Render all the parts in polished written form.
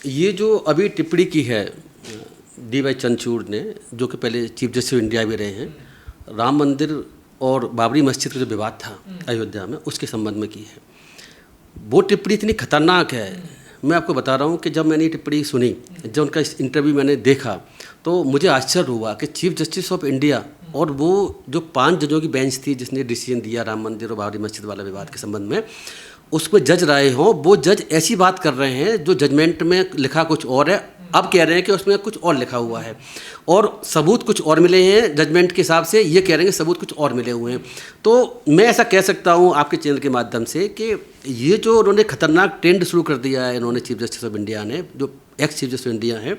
ये जो अभी टिप्पणी की है डी वाई चंद्रचूड़ ने, जो कि पहले चीफ जस्टिस ऑफ इंडिया भी रहे हैं, राम मंदिर और बाबरी मस्जिद का जो विवाद था अयोध्या में, उसके संबंध में की है। वो टिप्पणी इतनी खतरनाक है, मैं आपको बता रहा हूँ कि जब मैंने ये टिप्पणी सुनी, जब उनका इंटरव्यू मैंने देखा, तो मुझे आश्चर्य हुआ कि चीफ जस्टिस ऑफ इंडिया और वो जो 5 जजों की बेंच थी जिसने डिसीजन दिया राम मंदिर और बाबरी मस्जिद वाला विवाद के संबंध में, उसमें जज रहे हों, वो जज ऐसी बात कर रहे हैं जो जजमेंट में लिखा कुछ और है, अब कह रहे हैं कि उसमें कुछ और लिखा हुआ है और सबूत कुछ और मिले हैं जजमेंट के हिसाब से, ये कह रहे हैं कि सबूत कुछ और मिले हुए हैं। तो मैं ऐसा कह सकता हूँ आपके चैनल के माध्यम से कि ये जो उन्होंने खतरनाक ट्रेंड शुरू कर दिया है, इन्होंने चीफ जस्टिस ऑफ इंडिया ने, जो ex chief justice of India है,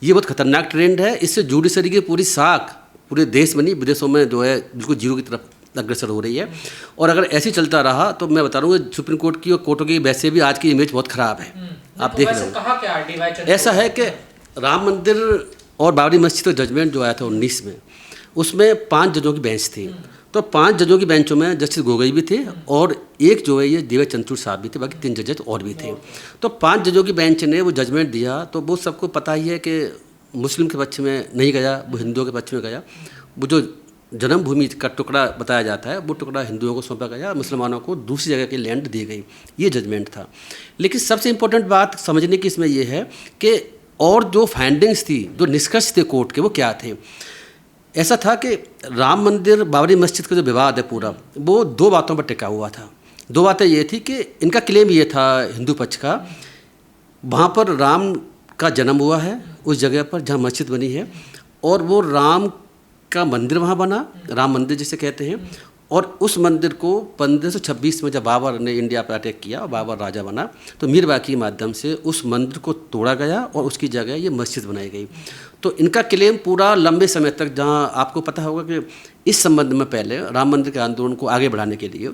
ये बहुत खतरनाक ट्रेंड है। इससे जुडिशरी की पूरी साख पूरे देश में नहीं, विदेशों में जो है बिल्कुल जीरो की तरफ अग्रसर हो रही है। और अगर ऐसे चलता रहा तो मैं बता रहा हूँ सुप्रीम कोर्ट की और कोर्टों की वैसे भी आज की इमेज बहुत ख़राब है। आप देख रहे हो, ऐसा है कि राम मंदिर और बाबरी मस्जिद का जजमेंट जो आया था 19 में, उसमें 5 जजों की बेंच थी। तो 5 जजों की बेंचों में जस्टिस गोगोई भी थे और एक जो है ये डी वाई चंद्रचूड़ साहब भी थे, बाकी 3 जजेस और भी थे। तो 5 जजों की बेंच ने वो जजमेंट दिया, तो वो सबको पता ही है कि मुस्लिम के पक्ष में नहीं गया, वो हिंदुओं के पक्ष में गया। वो जो जन्मभूमि का टुकड़ा बताया जाता है, वो टुकड़ा हिंदुओं को सौंपा गया, मुसलमानों को दूसरी जगह की लैंड दी गई, ये जजमेंट था। लेकिन सबसे इम्पोर्टेंट बात समझने की इसमें यह है कि और जो फाइंडिंग्स थी, जो निष्कर्ष थे कोर्ट के, वो क्या थे। ऐसा था कि राम मंदिर बाबरी मस्जिद का जो विवाद है पूरा, वो 2 बातों पर टिका हुआ था। 2 बातें ये थी कि इनका क्लेम ये था हिंदू पक्ष का, वहाँ पर राम का जन्म हुआ है उस जगह पर जहाँ मस्जिद बनी है, और वो राम का मंदिर वहाँ बना, राम मंदिर जिसे कहते हैं। और उस मंदिर को 1526 में जब बाबर ने इंडिया पर अटैक किया, बाबर राजा बना, तो मीर बाकी के माध्यम से उस मंदिर को तोड़ा गया और उसकी जगह ये मस्जिद बनाई गई। तो इनका क्लेम पूरा लंबे समय तक, जहाँ आपको पता होगा कि इस संबंध में पहले राम मंदिर के आंदोलन को आगे बढ़ाने के लिए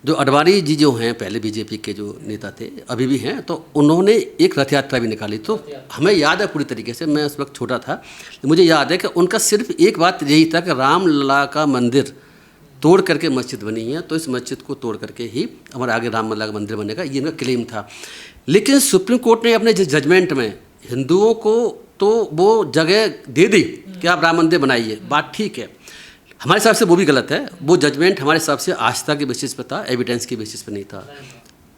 जो अडवाणी जी जो हैं, पहले बीजेपी के जो नेता थे, अभी भी हैं, तो उन्होंने एक रथ यात्रा भी निकाली। तो हमें याद है पूरी तरीके से, मैं उस वक्त छोटा था, मुझे याद है कि उनका सिर्फ एक बात यही था कि रामलला का मंदिर तोड़ करके मस्जिद बनी है, तो इस मस्जिद को तोड़ करके ही हमारे आगे रामलला का मंदिर बनेगा, ये इनका क्लेम था। लेकिन सुप्रीम कोर्ट ने अपने जजमेंट में हिंदुओं को तो वो जगह दे दी कि आप राम मंदिर बनाइए, बात ठीक है, हमारे हिसाब से वो भी गलत है। वो जजमेंट हमारे हिसाब से आस्था के बेसिस पर था, एविडेंस के बेसिस पर नहीं था,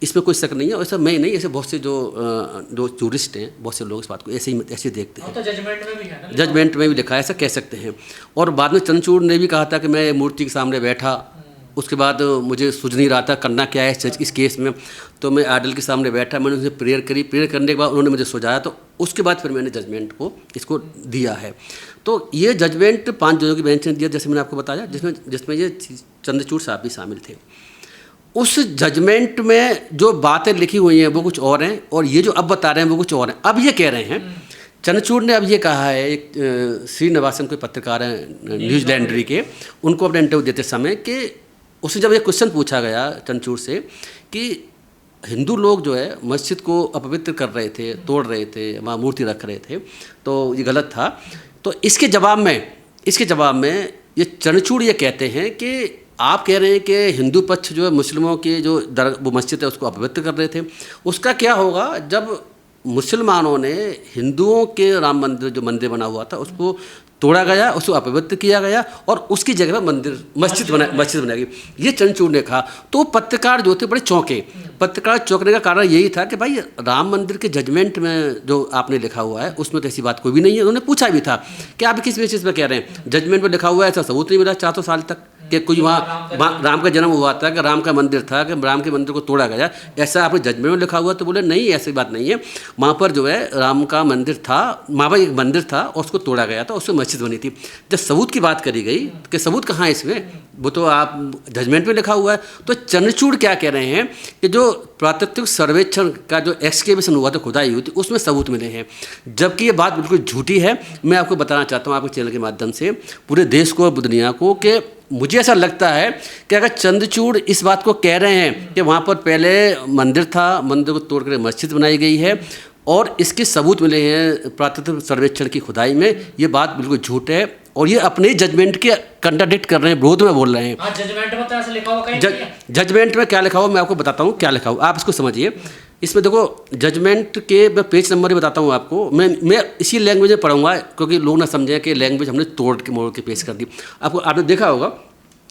इसमें कोई शक नहीं है। ऐसा मैं नहीं, ऐसे बहुत से जो टूरिस्ट हैं, बहुत से लोग इस बात को ऐसे देखते हैं। तो जजमेंट में भी है ना, जजमेंट में भी लिखा है, ऐसा कह सकते हैं। और बाद में चंद्रचूड़ ने भी कहा था कि मैं मूर्ति के सामने बैठा, उसके बाद मुझे सूझ नहीं रहा था करना क्या है इस केस में, तो मैं आइडल के सामने बैठा, मैंने उनसे प्रेयर करी, प्रेयर करने के बाद उन्होंने मुझे सुझाया, तो उसके बाद फिर मैंने जजमेंट को इसको दिया है। तो ये जजमेंट 5 जजों की बेंच ने दिया, जैसे मैंने आपको बताया, जिसमें ये चंद्रचूड़ साहब भी शामिल थे। उस जजमेंट में जो बातें लिखी हुई हैं वो कुछ और हैं, और ये जो अब बता रहे हैं वो कुछ और हैं। अब ये कह रहे हैं, चंद्रचूड़ ने अब ये कहा है, एक श्रीनिवासन कोई पत्रकार हैं न्यूजीलैंडरी के, उनको अपने इंटरव्यू देते समय कि उससे जब ये क्वेश्चन पूछा गया चंद्रचूड़ से कि हिंदू लोग जो है मस्जिद को अपवित्र कर रहे थे, तोड़ रहे थे, वहाँ मूर्ति रख रहे थे, तो ये गलत था। तो इसके जवाब में ये चंद्रचूड़ ये कहते हैं कि आप कह रहे हैं कि हिंदू पक्ष जो है मुस्लिमों के जो वो मस्जिद है उसको अपवित्र कर रहे थे, उसका क्या होगा जब मुसलमानों ने हिंदुओं के राम मंदिर जो मंदिर बना हुआ था उसको तोड़ा गया, उसको अपवित्र किया गया और उसकी जगह पर मस्जिद बनाई गई, ये चंद्रचूड़ ने कहा। तो पत्रकार जो थे बड़े चौंके। पत्रकार चौंकने का कारण यही था कि भाई राम मंदिर के जजमेंट में जो आपने लिखा हुआ है उसमें तो ऐसी बात कोई भी नहीं है। उन्होंने पूछा भी था कि आप किस बेसिस पर कह रहे हैं, जजमेंट में लिखा हुआ है, ऐसा सबूत नहीं मिला 400 साल तक कि कोई वहाँ राम का जन्म हुआ था, कि राम का मंदिर था, कि राम के मंदिर को तोड़ा गया, ऐसा आपने जजमेंट में लिखा हुआ। तो बोले नहीं, ऐसी बात नहीं है, वहाँ पर जो है राम का मंदिर था, वहाँ पर एक मंदिर था और उसको तोड़ा गया था, उसमें मस्जिद बनी थी। जब सबूत की बात करी गई कि सबूत कहाँ है इसमें, वो तो आप जजमेंट में लिखा हुआ है। तो चंद्रचूड़ क्या कह रहे हैं कि जो प्राकृतिक सर्वेक्षण का जो एक्सकेवेशन हुआ था, खुदाई हुई थी, उसमें सबूत मिले हैं, जबकि ये बात बिल्कुल झूठी है। मैं आपको बताना चाहता हूँ आपके चैनल के माध्यम से पूरे देश को और दुनिया को कि मुझे ऐसा लगता है कि अगर चंद्रचूड़ इस बात को कह रहे हैं कि वहाँ पर पहले मंदिर था, मंदिर को तोड़कर मस्जिद बनाई गई है और इसके सबूत मिले हैं प्राकृतिक सर्वेक्षण की खुदाई में, ये बात बिल्कुल झूठ है और ये अपने जजमेंट के कंट्राडिक्ट कर रहे हैं, विरोध में बोल रहे हैं। जजमेंट में तो ऐसा लिखा हुआ कहीं नहीं है। जजमेंट में क्या लिखा हुआ मैं आपको बताता हूँ क्या लिखा हुआ, आप इसको समझिए। इसमें देखो जजमेंट के मैं पेज नंबर ही बताता हूँ आपको। मैं इसी लैंग्वेज में पढ़ूंगा क्योंकि लोग ना समझें कि लैंग्वेज हमने तोड़ के मोड़ के पेश कर दी। आपने देखा होगा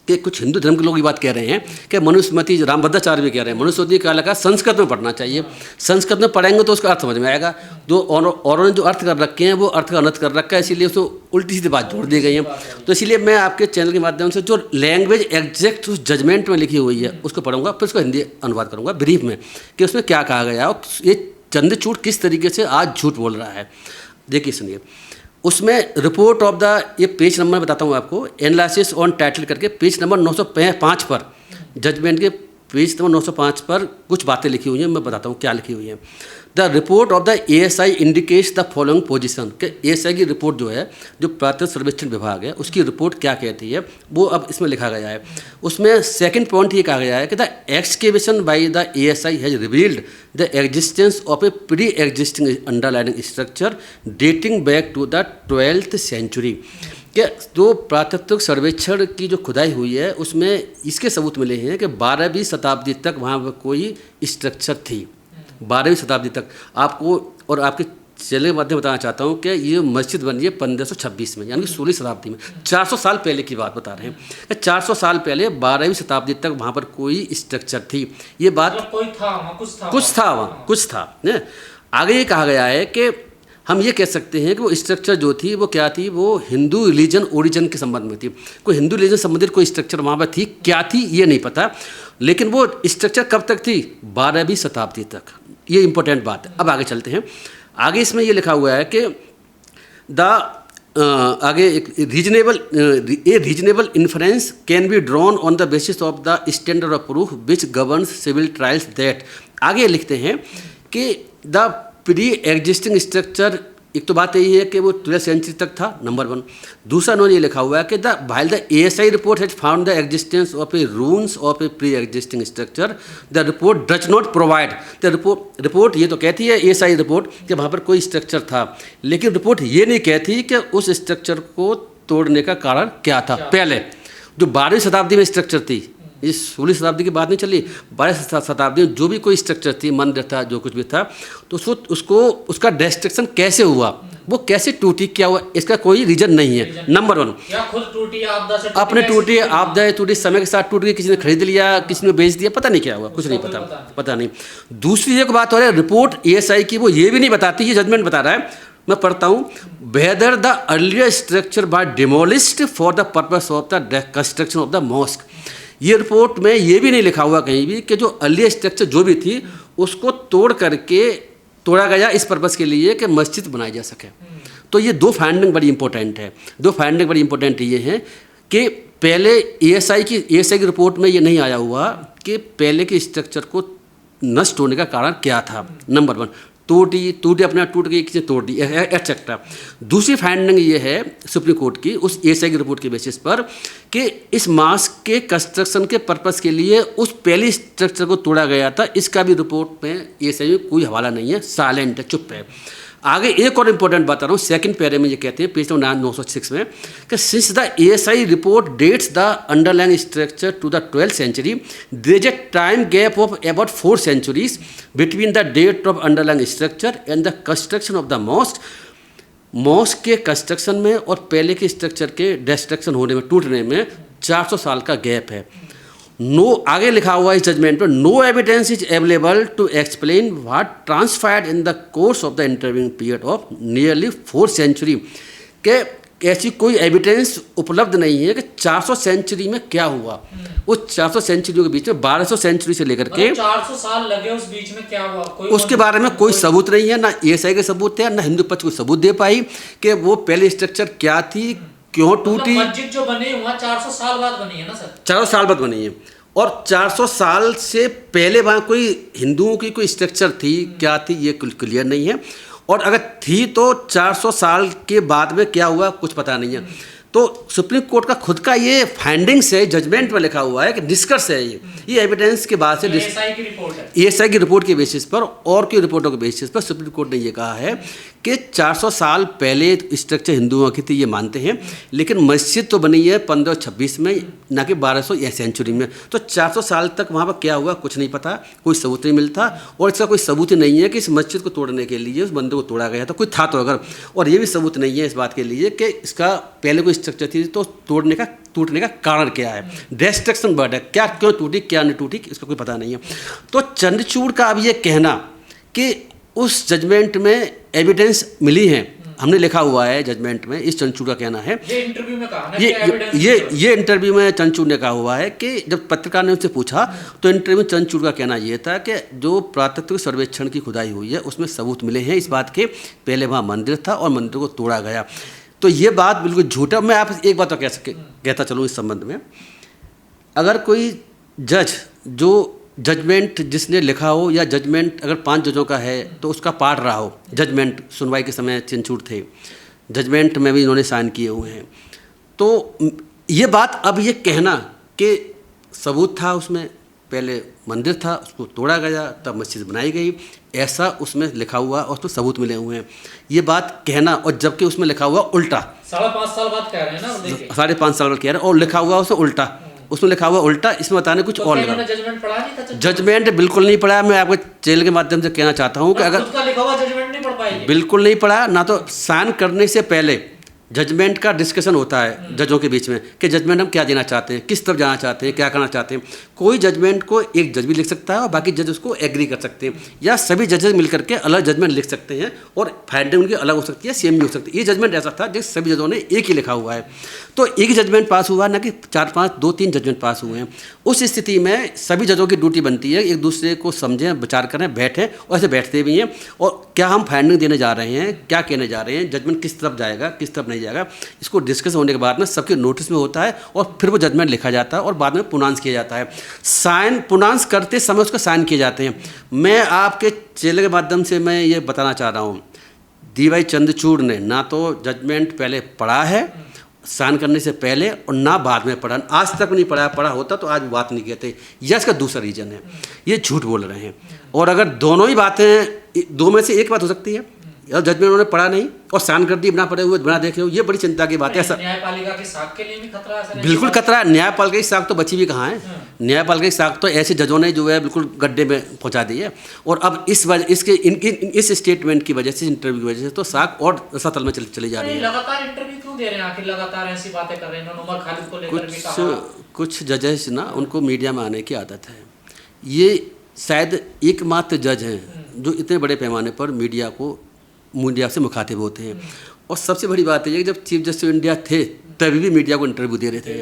कि कुछ हिंदू धर्म के लोग ये बात कह रहे हैं कि मनुस्मृति, रामभद्राचार्य भी कह रहे हैं मनुस्मृति का लगा संस्कृत में पढ़ना चाहिए। संस्कृत में पढ़ेंगे तो उसका अर्थ समझ में आएगा। औरों ने जो अर्थ कर रखे हैं वो अर्थ का अनर्थ कर रखा है, इसीलिए उसको उल्टी सीधी बात जोड़ दी गई है। तो इसीलिए मैं आपके चैनल के माध्यम से जो लैंग्वेज एग्जैक्ट उस जजमेंट में लिखी हुई है उसको पढ़ूंगा, फिर उसको हिंदी अनुवाद करूँगा ब्रीफ में कि उसमें क्या कहा गया है और ये चंद्रचूड़ किस तरीके से आज झूठ बोल रहा है। देखिए सुनिए, उसमें रिपोर्ट ऑफ द, ये पेज नंबर बताता हूँ आपको, एनालिसिस ऑन टाइटल करके पेज नंबर 905 पर, जजमेंट के पेज नंबर 905 पर कुछ बातें लिखी हुई हैं। मैं बताता हूँ क्या लिखी हुई हैं। The report of the ASI indicates the following position, कि एएसआई की रिपोर्ट जो है, जो प्राथमिक सर्वेक्षण विभाग है, उसकी रिपोर्ट क्या कहती है वो अब इसमें लिखा गया है। उसमें सेकंड पॉइंट ये कहा गया है कि the excavation by the ASI has revealed the existence of a pre existing underlining structure dating back to the 12th century, कि जो प्राकृतिक सर्वेक्षण की जो खुदाई हुई है उसमें इसके सबूत मिले हैं कि 12वीं शताब्दी तक वहाँ पर कोई स्ट्रक्चर थी। 12वीं शताब्दी तक आपको और आपके चैनल के माध्यम बताना चाहता हूँ कि ये मस्जिद बनी है 1526 में, यानी कि 16वीं शताब्दी में। 400 साल पहले की बात बता रहे हैं। 400 साल पहले 12वीं शताब्दी तक वहाँ पर कोई स्ट्रक्चर थी। ये बात कोई था, कुछ था। आगे ये कहा गया है कि हम ये कह सकते हैं कि वो स्ट्रक्चर जो थी वो क्या थी, वो हिंदू रिलीजन ओरिजिन के संबंध में थी। कोई हिंदू रिलीजन संबंधित कोई स्ट्रक्चर वहाँ पर थी, क्या थी ये नहीं पता, लेकिन वो स्ट्रक्चर कब तक थी, 12वीं शताब्दी तक। ये इंपॉर्टेंट बात है। अब आगे चलते हैं। आगे इसमें ये लिखा हुआ है कि आगे एक reasonable inference can be drawn on the basis of the standard of proof which governs civil trials that. आगे लिखते हैं कि द प्री एग्जिस्टिंग स्ट्रक्चर, एक तो बात यही है कि वो 12th सेंचुरी तक था, नंबर 1। दूसरा उन्होंने ये लिखा हुआ है कि while the ASI report has found the existence of a ruins of a pre-existing structure, the report does not provide the report ये तो कहती है ASI रिपोर्ट कि वहाँ पर कोई स्ट्रक्चर था, लेकिन रिपोर्ट ये नहीं कहती कि उस स्ट्रक्चर को तोड़ने का कारण क्या था। पहले जो 12वीं शताब्दी में स्ट्रक्चर थी, इस 16वीं शताब्दी की बात नहीं चली, 12वीं शताब्दी में जो भी कोई स्ट्रक्चर थी, मंदिर था, जो कुछ भी था, तो उसका डिस्ट्रक्शन कैसे हुआ, वो कैसे टूटी, क्या हुआ, इसका कोई रीजन नहीं है। नंबर 1, या खुद टूटी, आपदा से अपने टूटी, आपदा टूटी, समय के साथ टूट गई, किसी ने खरीद लिया, किसी ने बेच दिया, पता नहीं क्या हुआ, कुछ नहीं पता नहीं। दूसरी एक बात हो रही है, रिपोर्ट एएसआई की वो ये भी नहीं बताती, ये जजमेंट बता रहा है, मैं पढ़ता हूँ, whether the earlier structure bye demolished for the purpose of the construction of the mask. ये रिपोर्ट में ये भी नहीं लिखा हुआ कहीं भी कि जो अर्ली स्ट्रक्चर जो भी थी उसको तोड़ा गया इस पर्पस के लिए कि मस्जिद बनाई जा सके। तो ये दो फाइंडिंग बड़ी इंपॉर्टेंट है। ये हैं कि पहले एएसआई की रिपोर्ट में ये नहीं आया हुआ कि पहले के स्ट्रक्चर को नष्ट होने का कारण क्या था। नंबर 1, टूटी अपने आप टूट गई, किसी ने तोड़ दी, एक्सेट्रा। दूसरी फाइंडिंग ये है सुप्रीम कोर्ट की उस एएसआई की रिपोर्ट के बेसिस पर कि इस मास्क के कंस्ट्रक्शन के पर्पस के लिए उस पहले स्ट्रक्चर को तोड़ा गया था। इसका भी रिपोर्ट में एएसआई में कोई हवाला नहीं है, साइलेंट है, चुप है। आगे एक और इम्पोर्टेंट बता रहा हूँ, सेकंड पैरे में ये कहते हैं पेज नंबर 906 में कि since the ASI report dates the underlying structure to the 12th century, there is a time gap of about 4 centuries between the date of underlying structure and the construction of the mosque के construction में और पहले के structure के destruction होने में, टूटने में 400 साल का गैप है। आगे लिखा हुआ है इस जजमेंट पर, no evidence is available to explain what transpired in the course of the intervening period of nearly 4 century, के ऐसी कोई एविडेंस उपलब्ध नहीं है कि 400 सेंचुरी में क्या हुआ। वो 400 सेंचुरी के बीच में 1200 सेंचुरी से लेकर के 400 साल लगे, उस बीच में क्या हुआ, उसके बारे में कोई सबूत नहीं है। ना एएसआई के सबूत है, ना हिंदू पक्ष को सबूत दे पाई कि वो पहले स्ट्रक्चर क्या थी, क्यों टूटी। मस्जिद जो बनी हुआ 400 साल बाद बनी है ना सर? 400 साल बाद बनी है, और 400 साल से पहले वहाँ कोई हिंदुओं की कोई स्ट्रक्चर थी, क्या थी, ये क्लियर नहीं है। और अगर थी तो 400 साल के बाद में क्या हुआ कुछ पता नहीं है। तो सुप्रीम कोर्ट का खुद का ये फाइंडिंग्स है, जजमेंट में लिखा हुआ है कि निष्कर्ष है ये एविडेंस के बाद से एएसआई की रिपोर्ट है, एएसआई की रिपोर्ट के बेसिस पर और की रिपोर्टों के बेसिस पर सुप्रीम कोर्ट ने ये कहा है कि 400 साल पहले स्ट्रक्चर हिंदुओं की थी, ये मानते हैं, लेकिन मस्जिद तो बनी है 1526 में, ना कि 1200 सेंचुरी में। तो 400 साल तक वहाँ पर क्या हुआ कुछ नहीं पता, कोई सबूत नहीं मिलता, और इसका कोई सबूत नहीं है कि इस मस्जिद को तोड़ने के लिए उस मंदिर को तोड़ा गया था, कोई था तो अगर, और ये भी सबूत नहीं है इस बात के लिए कि इसका पहले कोई स्ट्रक्चर थी तो टूटने का कारण क्या है, डिस्ट्रक्शन वर्ड है, क्या क्यों टूटी क्या नहीं टूटी, इसका कोई पता नहीं है। तो चंद्रचूड़ का अब ये कहना कि उस जजमेंट में एविडेंस मिली है, हमने लिखा हुआ है जजमेंट में, इस चंद्रचूड़ का कहना है, ये इंटरव्यू में कहा ना ये इंटरव्यू में चंद्रचूड़ ने कहा हुआ है कि जब पत्रकार ने उससे पूछा तो इंटरव्यू में चंद्रचूड़ का कहना ये था कि जो पुरातत्व सर्वेक्षण की खुदाई हुई है उसमें सबूत मिले हैं इस बात के, पहले वहाँ मंदिर था और मंदिर को तोड़ा गया। तो ये बात बिल्कुल झूठा। मैं आप एक बात तो कहता चलूँ इस संबंध में, अगर कोई जज जो जजमेंट जिसने लिखा हो, या जजमेंट अगर 5 जजों का है तो उसका पाठ रहा हो, जजमेंट सुनवाई के समय चंद्रचूड़ थे, जजमेंट में भी इन्होंने साइन किए हुए हैं, तो ये बात अब ये कहना कि सबूत था उसमें, पहले मंदिर था उसको तोड़ा गया तब मस्जिद बनाई गई, ऐसा उसमें लिखा हुआ और तो सबूत मिले हुए हैं, ये बात कहना, और जबकि उसमें लिखा हुआ उल्टा, 5.5 साल बाद कह रहे हैं ना, 5.5 साल बाद कह रहे हैं, और लिखा हुआ उसमें उल्टा, उसमें लिखा हुआ उल्टा, इसमें बताने कुछ और लगा। जजमेंट पढ़ा नहीं था, जजमेंट बिल्कुल नहीं पढ़ा। मैं आपको चैनल के माध्यम से कहना चाहता हूँ कि अगर खुद का लिखा हुआ जजमेंट नहीं पढ़ पाएंगे, बिल्कुल नहीं पढ़ा, ना तो साइन करने से पहले जजमेंट का डिस्कशन होता है जजों के बीच में कि जजमेंट हम क्या देना चाहते हैं, किस तरफ जाना चाहते हैं, क्या करना चाहते हैं। कोई जजमेंट को एक जज भी लिख सकता है और बाकी जज उसको एग्री कर सकते हैं, या सभी जजेस मिलकर के अलग जजमेंट लिख सकते हैं और फाइंडिंग उनकी अलग हो सकती है, सेम भी हो सकती है। ये जजमेंट ऐसा था जिस सभी जजों ने एक ही लिखा हुआ है, तो एक ही जजमेंट पास हुआ, ना कि 4-5 2-3 जजमेंट पास हुए हैं। उस स्थिति में सभी जजों की ड्यूटी बनती है एक दूसरे को समझें, विचार करें, बैठें, और ऐसे बैठते भी हैं, और क्या हम फाइंडिंग देने जा रहे हैं, क्या कहने जा रहे हैं, जजमेंट किस तरफ जाएगा किस तरफ नहीं जाएगा, इसको डिस्कस होने के बाद में सबके नोटिस में होता है और फिर वो जजमेंट लिखा जाता है और बाद में पुनांस किया जाता है। साइन पुनांस करते समय उसका साइन किए जाते हैं। मैं आपके चैनल के माध्यम से मैं ये बताना चाह रहा हूँ, डी.वाई. चंद्रचूड़ ने ना तो जजमेंट पहले पढ़ा है साइन करने से पहले, और ना बाद में पढ़ा, आज तक नहीं पढ़ा होता तो आज बात नहीं कहते। यह इसका दूसरा रीज़न है, ये झूठ बोल रहे हैं। और अगर दोनों ही बातें, दो में से एक बात हो सकती है, और जजमेंट उन्होंने पढ़ा नहीं और साइन कर दी बिना पढ़े हुए, बिना देखे हुए, ये बड़ी चिंता की बात है। ऐसा न्यायपालिका की साख के लिए भी खतरा है, बिल्कुल खतरा है। न्यायपालिका की साख तो बची भी कहाँ है, न्यायपालिका की साख तो ऐसे जजों ने जो है बिल्कुल गड्ढे में पहुंचा दी है। और अब इस वजह इस स्टेटमेंट की वजह से, इंटरव्यू की वजह से तो साख और सतल में चली जा रही है। लगातार इंटरव्यू क्यों दे रहे हैं, आखिर लगातार ऐसी बातें कर रहे हैं? उमर खालिद को लेकर भी कहा, कुछ जजेस ना, उनको मीडिया में आने की आदत है। ये शायद एकमात्र जज हैं जो इतने बड़े पैमाने पर मीडिया से मुखातिब होते हैं। और सबसे बड़ी बात है कि जब चीफ जस्टिस ऑफ इंडिया थे तभी भी मीडिया को इंटरव्यू दे रहे थे।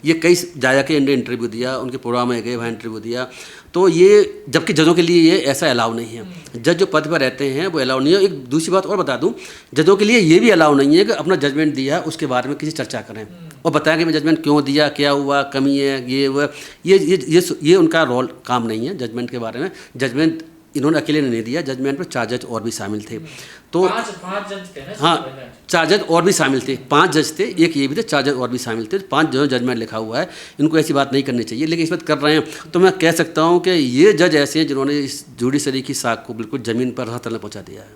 ये कई जाया के इंटरव्यू दिया, उनके प्रोग्राम में गए वहाँ इंटरव्यू दिया, तो ये जबकि जजों के लिए ये ऐसा अलाउ नहीं है। जज जो पद पर रहते हैं वो अलाउ नहीं है। एक दूसरी बात और बता दूं, जजों के लिए ये भी अलाउ नहीं है कि अपना जजमेंट दिया उसके बारे में किसी चर्चा करें और बताएं कि मैं जजमेंट क्यों दिया, क्या हुआ, कमी है, ये वो, ये उनका रोल काम नहीं है जजमेंट के बारे में। जजमेंट इन्होंने अकेले ने नहीं दिया, जजमेंट में 4 जज और भी शामिल थे। तो 5 जज थे ना, हाँ 4 जज और भी शामिल थे, 5 जज थे, एक ये भी थे, 4 जज और भी शामिल थे। 5 जो जजमेंट लिखा हुआ है, इनको ऐसी बात नहीं करनी चाहिए, लेकिन इस बात कर रहे हैं। तो मैं कह सकता हूँ कि ये जज ऐसे हैं जिन्होंने इस जुडिशरी की साख को बिल्कुल ज़मीन पर तले पहुँचा दिया है।